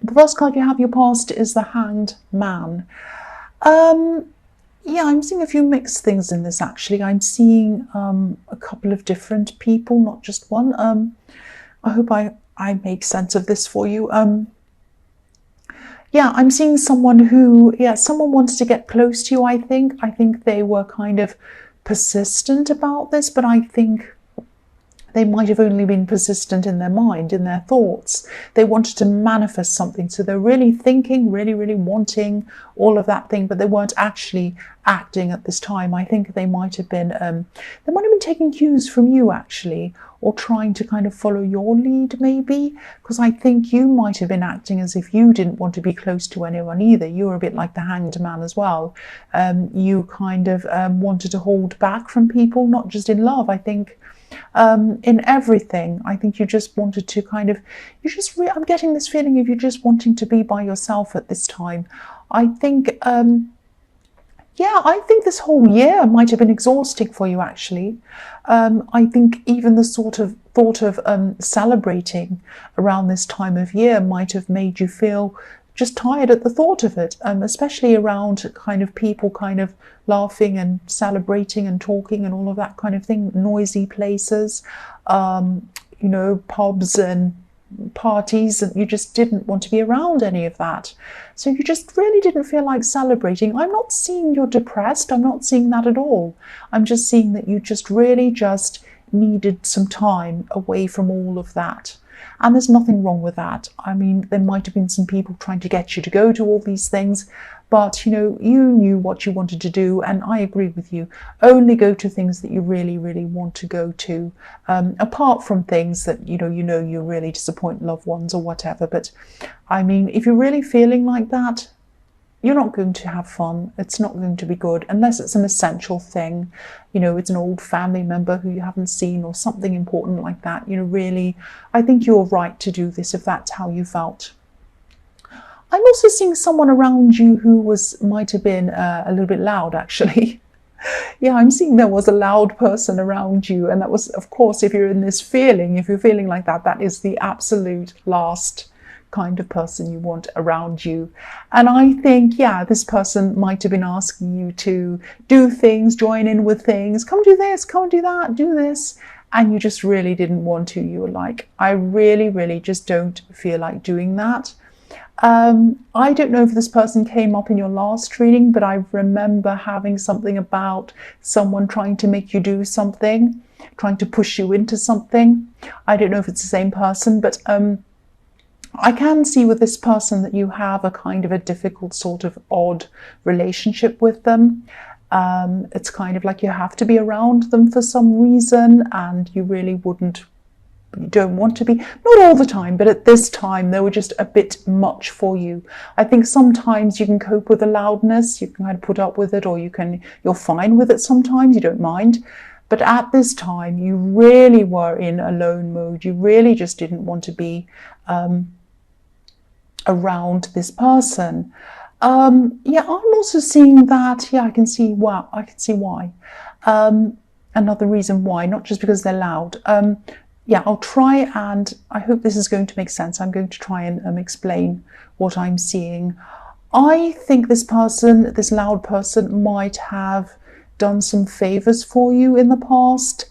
The first card you have your past is the Hanged Man. Yeah, I'm seeing a few mixed things in this actually. I'm seeing a couple of different people, not just one. I hope I make sense of this for you. Yeah, I'm seeing someone who, yeah, someone wanted to get close to you, I think. I think they were kind of persistent about this, but I think they might have only been persistent in their mind, in their thoughts. They wanted to manifest something. So they're really thinking, really, really wanting all of that thing, but they weren't actually acting at this time. I think they might have been taking cues from you actually, or trying to kind of follow your lead maybe, because I think you might have been acting as if you didn't want to be close to anyone either. You were a bit like the Hanged Man as well. You kind of wanted to hold back from people, not just in love, I think. In everything, I think you just wanted to kind of, I'm getting this feeling of you just wanting to be by yourself at this time. I think, yeah, I think this whole year might have been exhausting for you actually. I think even the sort of thought of celebrating around this time of year might have made you feel just tired at the thought of it, especially around kind of people kind of laughing and celebrating and talking and all of that kind of thing, noisy places, you know, pubs and parties, and you just didn't want to be around any of that. So you just really didn't feel like celebrating. I'm not seeing you're depressed. I'm not seeing that at all. I'm just seeing that you just really just needed some time away from all of that. And there's nothing wrong with that. I mean, there might have been some people trying to get you to go to all these things, but, you know, you knew what you wanted to do, and I agree with you. Only go to things that you really, really want to go to, apart from things that, you you really disappoint loved ones or whatever. But, I mean, if you're really feeling like that, you're not going to have fun. It's not going to be good unless it's an essential thing. You know, it's an old family member who you haven't seen or something important like that. You know, really, I think you're right to do this if that's how you felt. I'm also seeing someone around you who might have been a little bit loud, actually. Yeah, I'm seeing there was a loud person around you. And that was, of course, if you're in this feeling, if you're feeling like that, that is the absolute last kind of person you want around you. And I think, yeah, this person might have been asking you to do things, join in with things, come do this, come do that, do this. And you just really didn't want to. You were like, I really, really just don't feel like doing that. I don't know if this person came up in your last reading, but I remember having something about someone trying to make you do something, trying to push you into something. I don't know if it's the same person, but I can see with this person that you have a kind of a difficult sort of odd relationship with them. It's kind of like you have to be around them for some reason, and you really don't want to be, not all the time, but at this time they were just a bit much for you. I think sometimes you can cope with the loudness, you can kind of put up with it, or you're fine with it sometimes, you don't mind. But at this time you really were in alone mode. You really just didn't want to be around this person. Yeah, I'm also seeing that. Yeah, I can see why. Another reason why, not just because they're loud. Yeah, I'll try, and I hope this is going to make sense. I'm going to try and explain what I'm seeing. I think this loud person, might have done some favors for you in the past.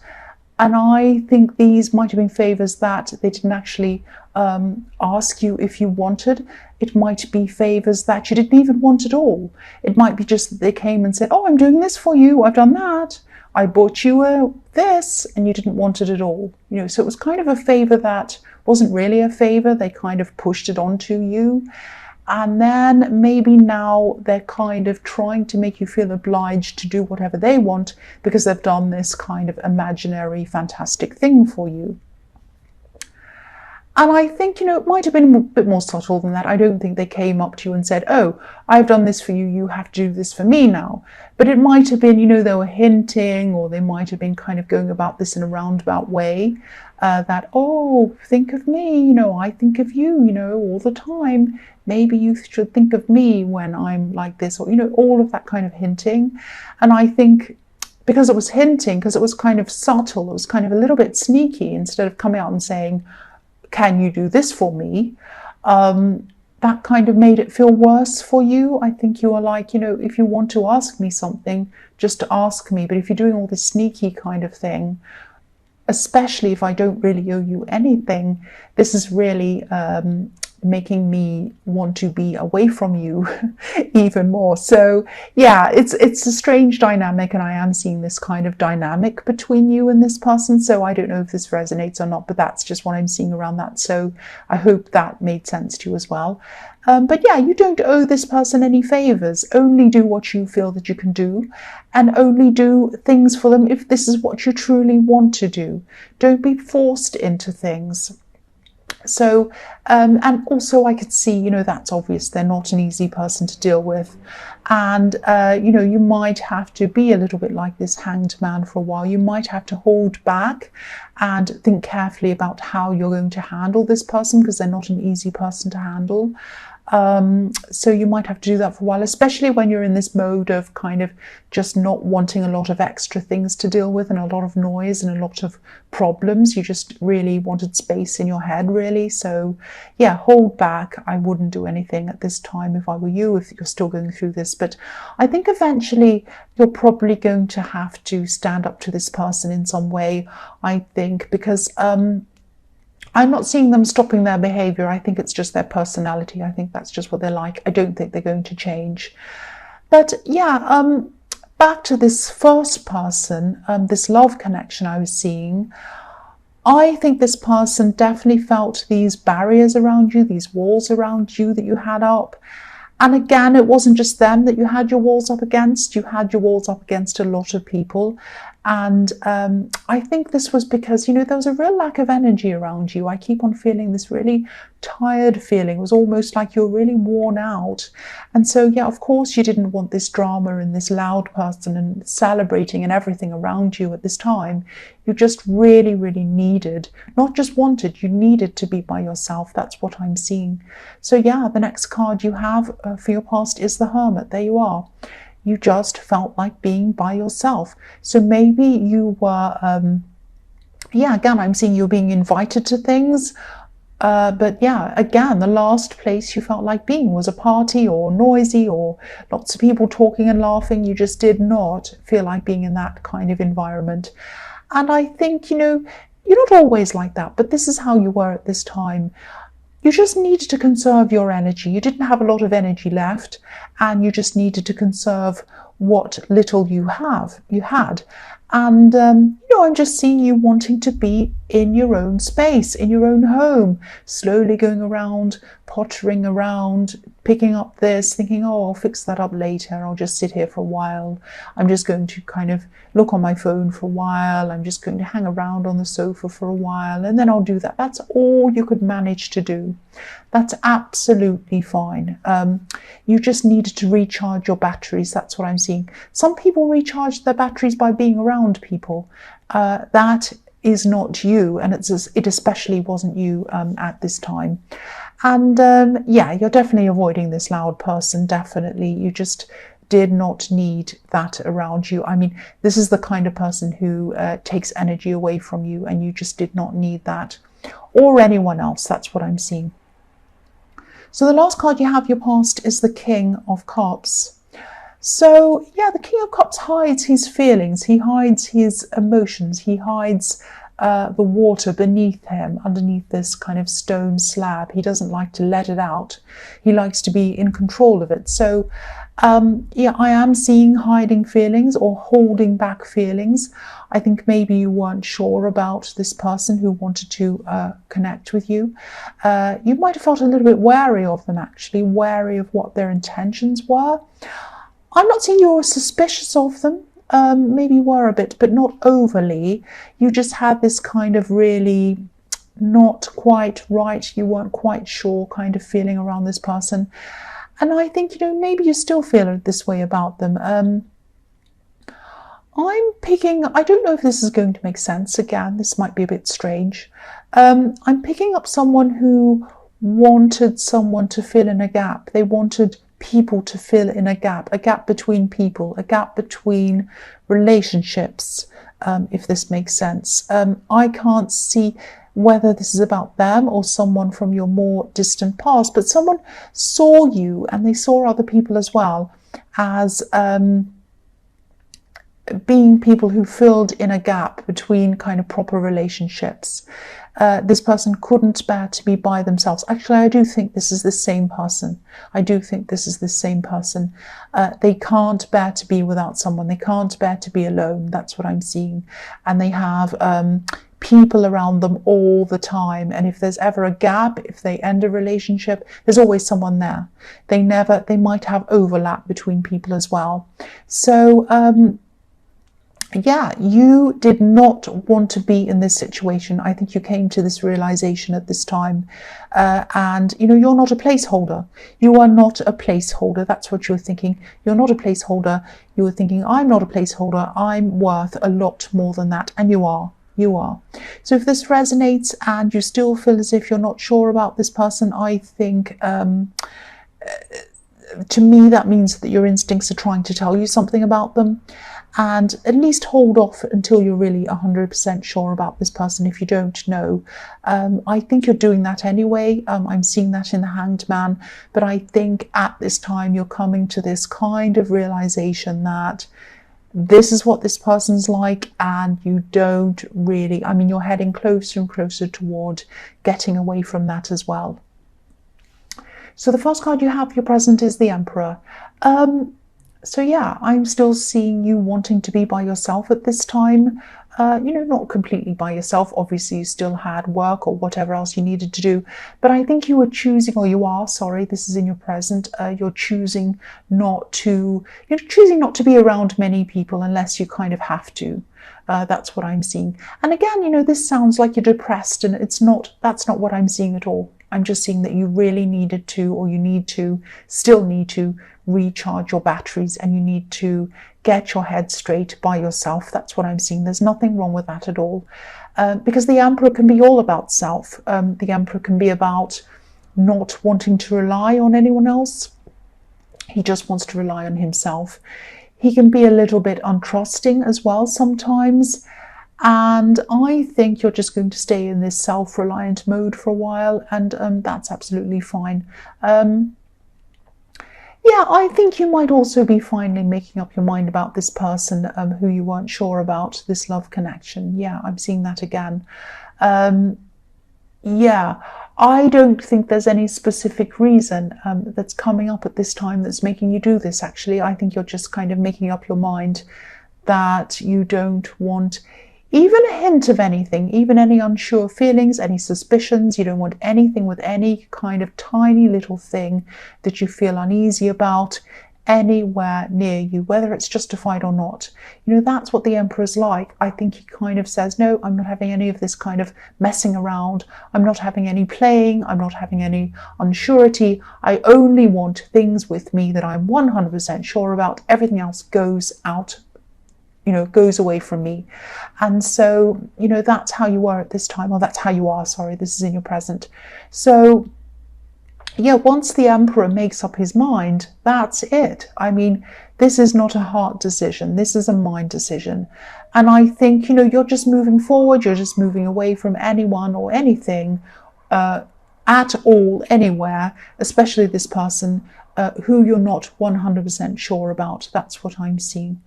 And I think these might have been favors that they didn't actually ask you if you wanted. It might be favors that you didn't even want at all. It might be just that they came and said, oh, I'm doing this for you, I've done that. I bought you this, and you didn't want it at all. You know, so it was kind of a favor that wasn't really a favor. They kind of pushed it onto you. And then maybe now they're kind of trying to make you feel obliged to do whatever they want because they've done this kind of imaginary, fantastic thing for you. And I think, it might have been a bit more subtle than that. I don't think they came up to you and said, oh, I've done this for you, you have to do this for me now. But it might have been, they were hinting, or they might have been kind of going about this in a roundabout way, that, oh, think of me, I think of you, all the time. Maybe you should think of me when I'm like this, or, all of that kind of hinting. And I think because it was hinting, because it was kind of subtle, it was kind of a little bit sneaky, instead of coming out and saying, can you do this for me? that kind of made it feel worse for you. I think you are like, if you want to ask me something, just ask me. But if you're doing all this sneaky kind of thing, especially if I don't really owe you anything, this is really making me want to be away from you even more. So yeah, it's a strange dynamic, and I am seeing this kind of dynamic between you and this person. So I don't know if this resonates or not, but that's just what I'm seeing around that. So I hope that made sense to you as well. But yeah, you don't owe this person any favors. Only do what you feel that you can do, and only do things for them if this is what you truly want to do. Don't be forced into things. So, and also I could see, that's obvious. They're not an easy person to deal with. And, you might have to be a little bit like this hanged man for a while. You might have to hold back and think carefully about how you're going to handle this person, because they're not an easy person to handle. So you might have to do that for a while, especially when you're in this mode of kind of just not wanting a lot of extra things to deal with and a lot of noise and a lot of problems. You just really wanted space in your head, really. So yeah, hold back. I wouldn't do anything at this time if I were you, if you're still going through this. But I think eventually you're probably going to have to stand up to this person in some way, I think, because I'm not seeing them stopping their behavior. I think it's just their personality. I think that's just what they're like. I don't think they're going to change. But yeah, back to this first person, this love connection I was seeing. I think this person definitely felt these barriers around you, these walls around you that you had up. And again, it wasn't just them that you had your walls up against. You had your walls up against a lot of people. And I think this was because, there was a real lack of energy around you. I keep on feeling this really tired feeling. It was almost like you're really worn out. And so, yeah, of course, you didn't want this drama and this loud person and celebrating and everything around you at this time. You just really, really needed, not just wanted, you needed to be by yourself. That's what I'm seeing. So, yeah, the next card you have for your past is the Hermit. There you are. You just felt like being by yourself. So maybe you were, again, I'm seeing you being invited to things. But yeah, again, the last place you felt like being was a party or noisy or lots of people talking and laughing. You just did not feel like being in that kind of environment. And I think, you're not always like that, but this is how you were at this time. You just needed to conserve your energy. You didn't have a lot of energy left, and you just needed to conserve what little you had. And, I'm just seeing you wanting to be in your own space, in your own home, slowly going around, pottering around, picking up this, thinking, oh, I'll fix that up later. I'll just sit here for a while. I'm just going to kind of look on my phone for a while. I'm just going to hang around on the sofa for a while, and then I'll do that. That's all you could manage to do. That's absolutely fine. You just needed to recharge your batteries. That's what I'm seeing. Some people recharge their batteries by being around people. That is not you, and it especially wasn't you at this time. And yeah, you're definitely avoiding this loud person, definitely. You just did not need that around you. I mean, this is the kind of person who takes energy away from you, and you just did not need that, or anyone else. That's what I'm seeing. So the last card you have, your past, is the King of Cups. So yeah, the King of Cups hides his feelings, he hides his emotions, he hides the water beneath him, underneath this kind of stone slab. He doesn't like to let it out. He likes to be in control of it. So yeah, I am seeing hiding feelings or holding back feelings. I think maybe you weren't sure about this person who wanted to connect with you. You might have felt a little bit wary of them, actually, wary of what their intentions were. I'm not saying you were suspicious of them. Maybe you were a bit, but not overly. You just had this kind of really not quite right, you weren't quite sure kind of feeling around this person. And I think, maybe you still feel this way about them. I'm picking, I don't know if this is going to make sense. Again, this might be a bit strange. I'm picking up someone who wanted someone to fill in a gap. They wanted people to fill in a gap between people, a gap between relationships, if this makes sense. I can't see, whether this is about them or someone from your more distant past, but someone saw you, and they saw other people as well, as being people who filled in a gap between kind of proper relationships. This person couldn't bear to be by themselves. Actually, I do think this is the same person. They can't bear to be without someone. They can't bear to be alone. That's what I'm seeing. And they have people around them all the time. And if there's ever a gap, if they end a relationship, there's always someone there. They might have overlap between people as well. So, yeah, you did not want to be in this situation. I think you came to this realization at this time. And, you're not a placeholder. You are not a placeholder. That's what you're thinking. You're not a placeholder. You were thinking, I'm not a placeholder. I'm worth a lot more than that. And you are. You are. So if this resonates and you still feel as if you're not sure about this person, I think, to me, that means that your instincts are trying to tell you something about them. And at least hold off until you're really 100% sure about this person if you don't know. I think you're doing that anyway. I'm seeing that in the Hanged Man. But I think at this time you're coming to this kind of realization that this is what this person's like, and you don't really, you're heading closer and closer toward getting away from that as well. So the first card you have for your present is the Emperor. So yeah, I'm still seeing you wanting to be by yourself at this time. Not completely by yourself. Obviously, you still had work or whatever else you needed to do. But I think you were choosing, or you are, sorry, this is in your present, you're choosing not to be around many people unless you kind of have to. That's what I'm seeing. And again, this sounds like you're depressed, and that's not what I'm seeing at all. I'm just seeing that you really needed to, or still need to recharge your batteries, and you need to get your head straight by yourself. That's what I'm seeing. There's nothing wrong with that at all. Because the Emperor can be all about self. The Emperor can be about not wanting to rely on anyone else. He just wants to rely on himself. He can be a little bit untrusting as well sometimes. And I think you're just going to stay in this self-reliant mode for a while, and that's absolutely fine. Yeah, I think you might also be finally making up your mind about this person who you weren't sure about, this love connection. Yeah, I'm seeing that again. Yeah, I don't think there's any specific reason that's coming up at this time that's making you do this, actually. I think you're just kind of making up your mind that you don't want even a hint of anything, even any unsure feelings, any suspicions. You don't want anything with any kind of tiny little thing that you feel uneasy about anywhere near you, whether it's justified or not. That's what the Emperor's like. I think he kind of says, no, I'm not having any of this kind of messing around. I'm not having any playing. I'm not having any unsurety. I only want things with me that I'm 100% sure about. Everything else goes out, goes away from me. And so, that's how you were at this time, or that's how you are, sorry, this is in your present. So, yeah, once the Emperor makes up his mind, that's it. This is not a heart decision. This is a mind decision. And I think, you're just moving forward. You're just moving away from anyone or anything at all, anywhere, especially this person who you're not 100% sure about. That's what I'm seeing.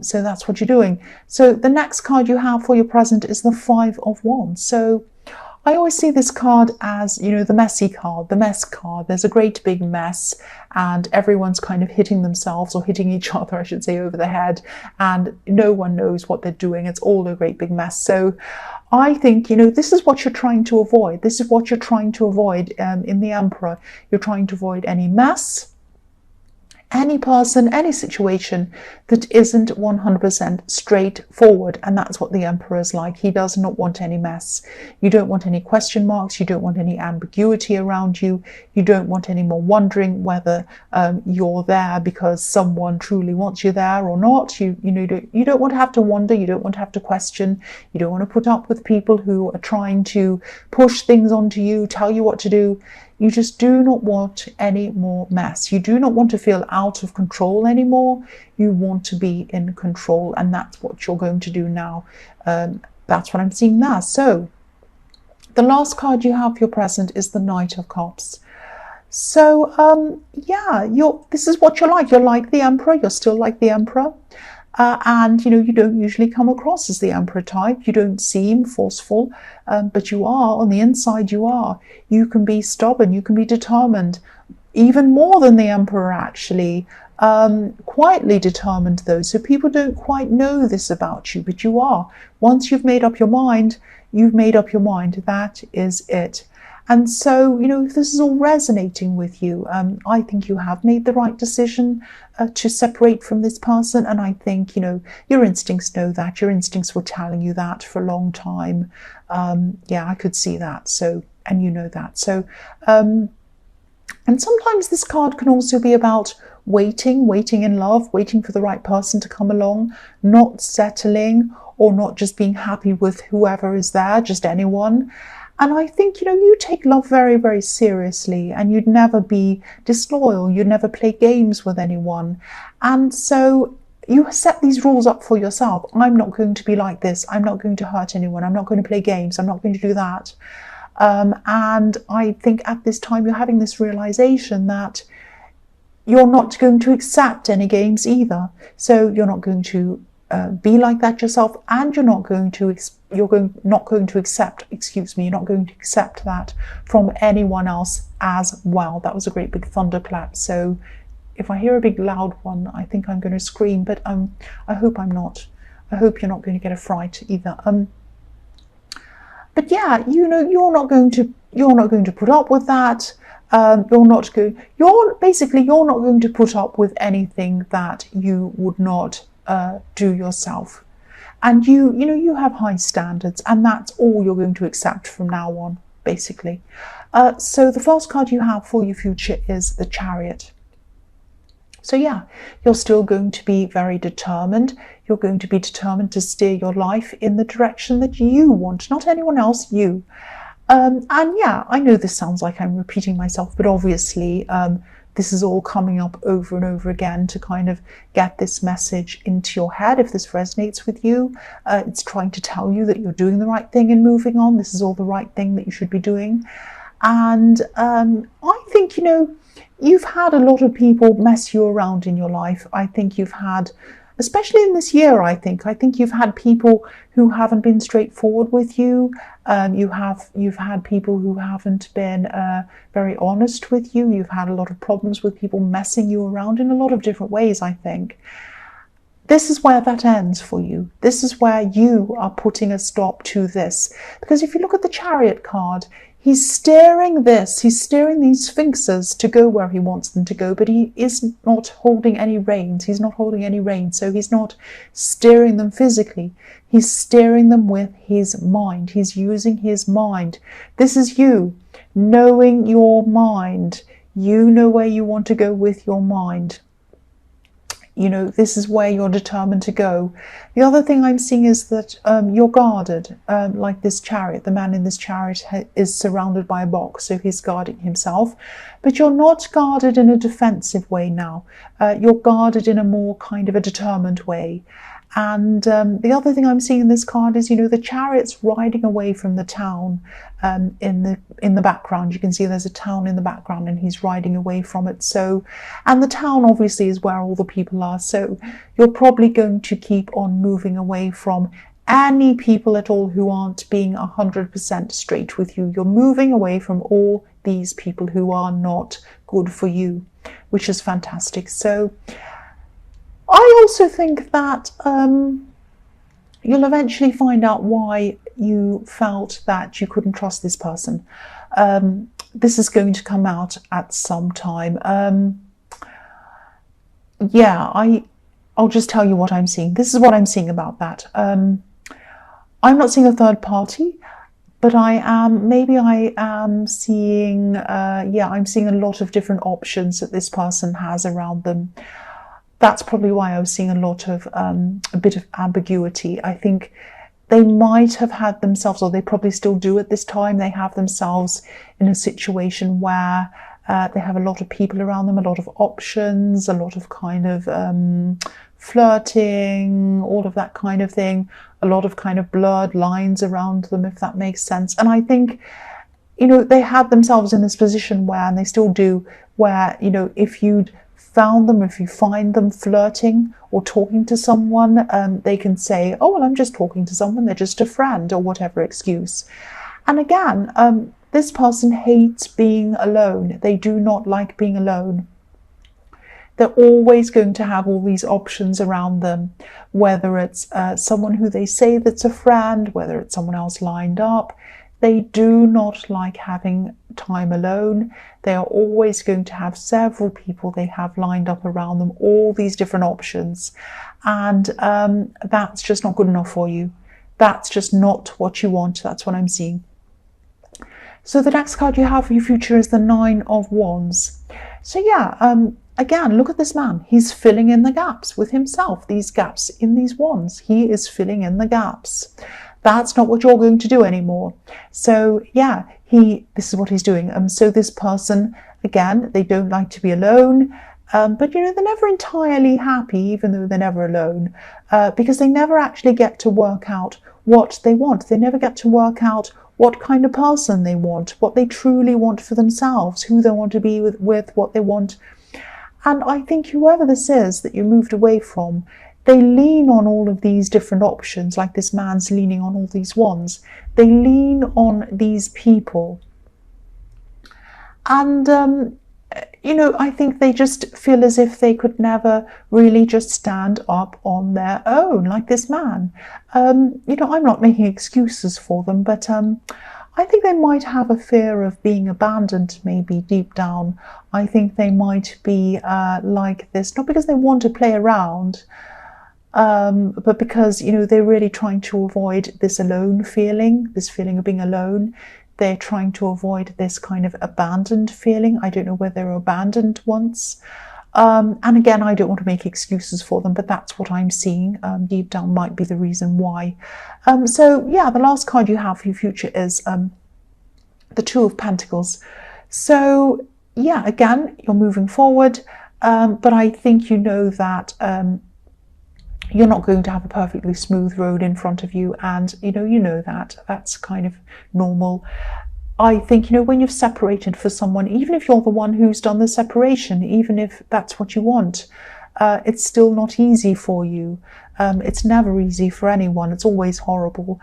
So that's what you're doing. So the next card you have for your present is the Five of Wands. So I always see this card as, the messy card, the mess card. There's a great big mess, and everyone's kind of hitting themselves, or hitting each other, I should say, over the head, and no one knows what they're doing. It's all a great big mess. So I think, this is what you're trying to avoid. This is what you're trying to avoid in the Emperor. You're trying to avoid any mess, any person, any situation that isn't 100% straightforward. And that's what the Emperor is like. He does not want any mess. You don't want any question marks. You don't want any ambiguity around you. You don't want any more wondering whether you're there because someone truly wants you there or not. You don't want to have to wonder. You don't want to have to question. You don't want to put up with people who are trying to push things onto you, tell you what to do. You just do not want any more mess. You do not want to feel out of control anymore. You want to be in control, and that's what you're going to do now. That's what I'm seeing now. So The last card you have for your present is the Knight of Cups. So, yeah, this is what you're like. You're like the Emperor. You're still like the Emperor. And, you don't usually come across as the Emperor type. You don't seem forceful, but you are. On the inside, you are. You can be stubborn. You can be determined. Even more than the Emperor, actually. Quietly determined, though. So people don't quite know this about you, but you are. Once you've made up your mind, you've made up your mind. That is it. And so, if this is all resonating with you, I think you have made the right decision to separate from this person. And I think, your instincts know that. Your instincts were telling you that for a long time. Yeah, I could see that. So, and you know that. So, and sometimes this card can also be about waiting in love, waiting for the right person to come along, not settling or not just being happy with whoever is there, just anyone. And I think, you take love very, very seriously, and you'd never be disloyal. You'd never play games with anyone. And so you set these rules up for yourself. I'm not going to be like this. I'm not going to hurt anyone. I'm not going to play games. I'm not going to do that. And I think at this time you're having this realization that you're not going to accept any games either. So you're not going to be like that yourself, and you're not going to accept that from anyone else as well. That was a great big thunderclap. So if I hear a big loud one, I think I'm going to scream, but I hope I'm not. I hope you're not going to get a fright either. But yeah, you're not going to put up with that. You're not going to put up with anything that you would not do yourself. And you have high standards, and that's all you're going to accept from now on, basically. So the first card you have for your future is the Chariot. So yeah, you're still going to be very determined. You're going to be determined to steer your life in the direction that you want, not anyone else, you. And yeah, I know this sounds like I'm repeating myself, but obviously this is all coming up over and over again to kind of get this message into your head. If this resonates with you, it's trying to tell you that you're doing the right thing and moving on. This is all the right thing that you should be doing. And I think, you've had a lot of people mess you around in your life. I think you've had, especially in this year, I think you've had people who haven't been straightforward with you. You've had people who haven't been very honest with you. You've had a lot of problems with people messing you around in a lot of different ways, I think. This is where that ends for you. This is where you are putting a stop to this. Because if you look at the Chariot card, he's steering these sphinxes to go where he wants them to go, but he is not holding any reins. He's not holding any reins, so he's not steering them physically. He's steering them with his mind. He's using his mind. This is you, knowing your mind. You know where you want to go with your mind. This is where you're determined to go. The other thing I'm seeing is that you're guarded, like this Chariot. The man in this Chariot is surrounded by a box, so he's guarding himself. But you're not guarded in a defensive way now. You're guarded in a more kind of a determined way. And the other thing I'm seeing in this card is, the Chariot's riding away from the town in the background. You can see there's a town in the background and he's riding away from it. So, and the town obviously is where all the people are. So you're probably going to keep on moving away from any people at all who aren't being 100% straight with you. You're moving away from all these people who are not good for you, which is fantastic. So I also think that you'll eventually find out why you felt that you couldn't trust this person. This is going to come out at some time. Yeah, I'll just tell you what I'm seeing. This is what I'm seeing about that. I'm not seeing a third party, but I'm seeing, I'm seeing a lot of different options that this person has around them. That's probably why I was seeing a lot of, a bit of ambiguity. I think they might have had themselves, or they probably still do at this time, they have themselves in a situation where they have a lot of people around them, a lot of options, a lot of kind of flirting, all of that kind of thing, a lot of kind of blurred lines around them, if that makes sense. And I think, you know, they had themselves in this position where, and they still do, where, you know, if you'd found them, if you find them flirting or talking to someone, they can say, oh, well, I'm just talking to someone, they're just a friend, or whatever excuse. And again, this person hates being alone. They do not like being alone. They're always going to have all these options around them, whether it's someone who they say that's a friend, whether it's someone else lined up. They do not like having time alone. They are always going to have several people they have lined up around them, all these different options. And that's just not good enough for you. That's just not what you want. That's what I'm seeing. So the next card you have for your future is the Nine of Wands. So yeah, again, look at this man. He's filling in the gaps with himself. These gaps in these wands. He is filling in the gaps. That's not what you're going to do anymore. So yeah, this is what he's doing. So this person, again, they don't like to be alone. But you know, they're never entirely happy, even though they're never alone, because they never actually get to work out what they want. They never get to work out what kind of person they want, what they truly want for themselves, who they want to be with, what they want. And I think whoever this is that you moved away from, they lean on all of these different options, like this man's leaning on all these wands. They lean on these people. And, you know, I think they just feel as if they could never really just stand up on their own, like this man. You know, I'm not making excuses for them, but I think they might have a fear of being abandoned, maybe deep down. I think they might be like this, not because they want to play around, but because, you know, they're really trying to avoid this alone feeling, this feeling of being alone. They're trying to avoid this kind of abandoned feeling. I don't know whether they were abandoned once. And again, I don't want to make excuses for them, but that's what I'm seeing. Deep down might be the reason why. So yeah, the last card you have for your future is the Two of Pentacles. So yeah, again, you're moving forward, but I think you know that you're not going to have a perfectly smooth road in front of you, and you know that that's kind of normal. I think, you know, when you've separated for someone, even if you're the one who's done the separation, even if that's what you want, it's still not easy for you. It's never easy for anyone. It's always horrible.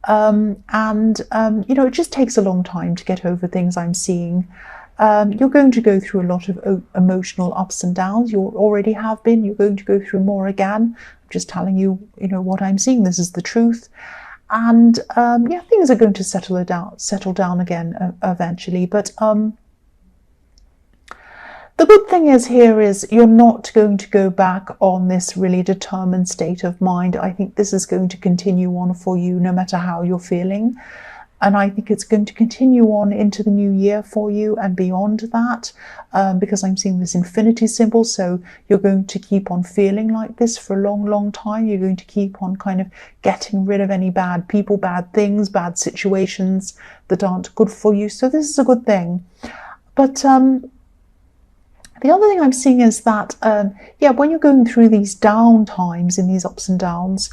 You know, it just takes a long time to get over things, I'm seeing. You're going to go through a lot of emotional ups and downs. You already have been. You're going to go through more again. I'm just telling you, you know, what I'm seeing. This is the truth. And yeah, things are going to settle down again eventually. But the good thing is here is you're not going to go back on this really determined state of mind. I think this is going to continue on for you no matter how you're feeling. And I think it's going to continue on into the new year for you and beyond that, because I'm seeing this infinity symbol. So you're going to keep on feeling like this for a long, long time. You're going to keep on kind of getting rid of any bad people, bad things, bad situations that aren't good for you. So this is a good thing. But the other thing I'm seeing is that, yeah, when you're going through these down times, in these ups and downs,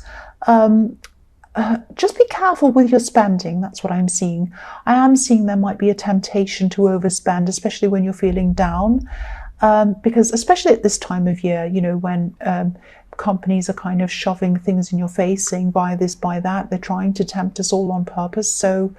just be careful with your spending. That's what I'm seeing. I am seeing there might be a temptation to overspend, especially when you're feeling down, because especially at this time of year, you know, when companies are kind of shoving things in your face, saying buy this, buy that. They're trying to tempt us all on purpose. So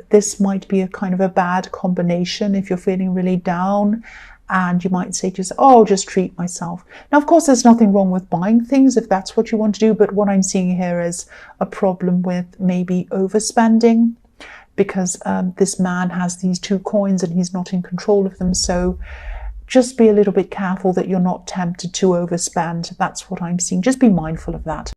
this might be a kind of a bad combination if you're feeling really down. And you might say to yourself, oh, I'll just treat myself. Now, of course, there's nothing wrong with buying things if that's what you want to do. But what I'm seeing here is a problem with maybe overspending, because this man has these two coins and he's not in control of them. So just be a little bit careful that you're not tempted to overspend. That's what I'm seeing. Just be mindful of that.